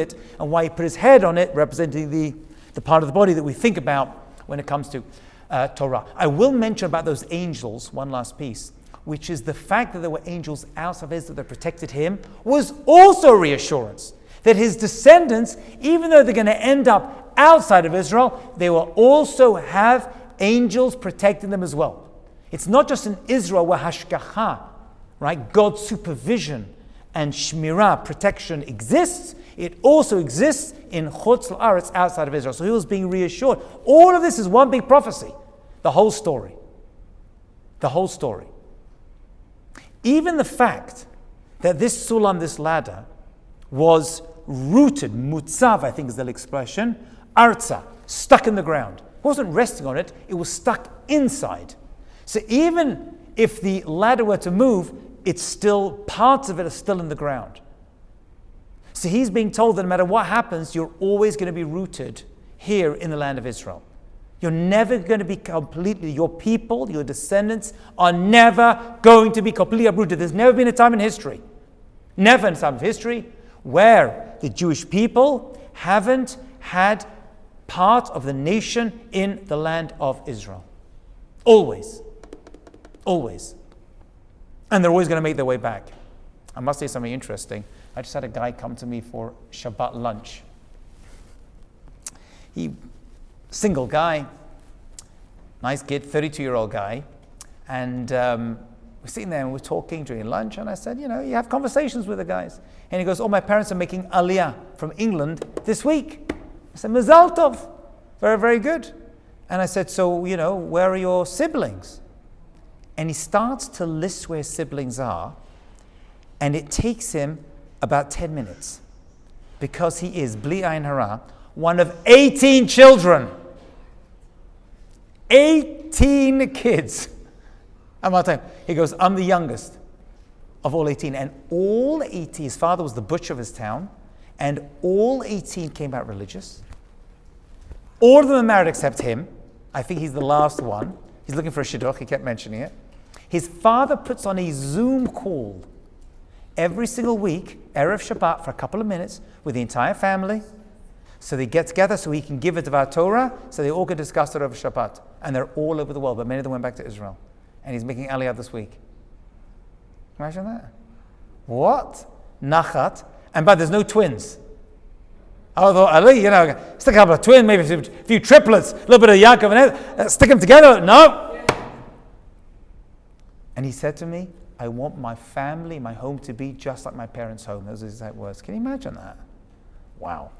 it and why he put his head on it, representing the part of the body that we think about when it comes to Torah. I will mention about those angels, one last piece, which is the fact that there were angels outside of Israel that protected him was also reassurance that his descendants, even though they're going to end up outside of Israel, they will also have angels protecting them as well. It's not just in Israel where hashgacha, right, God's supervision and shmirah, protection exists. It also exists in Chutz La'aretz, outside of Israel. So he was being reassured. All of this is one big prophecy. The whole story. The whole story. Even the fact that this sulam, this ladder, was rooted, mutzav, I think is the expression, arza, stuck in the ground. It wasn't resting on it, it was stuck inside. So even if the ladder were to move, it's still, parts of it are still in the ground. So he's being told that no matter what happens, you're always going to be rooted here in the land of Israel. You're never going to be completely, your people, your descendants are never going to be completely uprooted. There's never been a time in history, never in a time of history, where the Jewish people haven't had part of the nation in the land of Israel. Always. Always. And they're always going to make their way back. I must say something interesting. I just had a guy come to me for Shabbat lunch. Single guy, nice kid, 32-year-old guy. And we're sitting there and we're talking during lunch. And I said, you have conversations with the guys. And he goes, my parents are making Aliyah from England this week. I said, Mazal Tov. Very, very good. And I said, so, where are your siblings? And he starts to list where his siblings are. And it takes him about 10 minutes. Because he is, Bli Ayin Hara, one of 18 children. 18 kids. I'm not telling you. He goes, I'm the youngest of all 18. And all 18, his father was the butcher of his town. And all 18 came out religious. All of them are married except him. I think he's the last one. He's looking for a shidduch. He kept mentioning it. His father puts on a Zoom call every single week, Erev Shabbat, for a couple of minutes with the entire family. So they get together so he can give it to Torah, so they all can discuss it over Shabbat. And they're all over the world, but many of them went back to Israel. And he's making Aliyah this week. Imagine that. What? Nachat. But there's no twins. Although Ali, stick a couple of twins, maybe a few triplets, a little bit of Yaakov and stick them together. No. And he said to me, I want my family, my home to be just like my parents' home. Those are his exact words. Can you imagine that? Wow.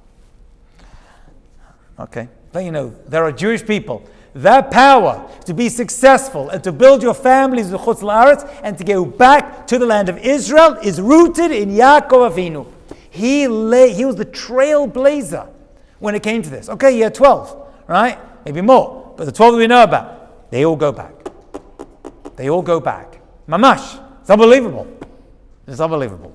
Okay. But there are Jewish people. Their power to be successful and to build your families with Chutz La'aretz and to go back to the land of Israel is rooted in Yaakov Avinu. He was the trailblazer when it came to this. Okay, he had 12, right? Maybe more. But the 12 that we know about, they all go back. They all go back. Mamash. It's unbelievable. It's unbelievable.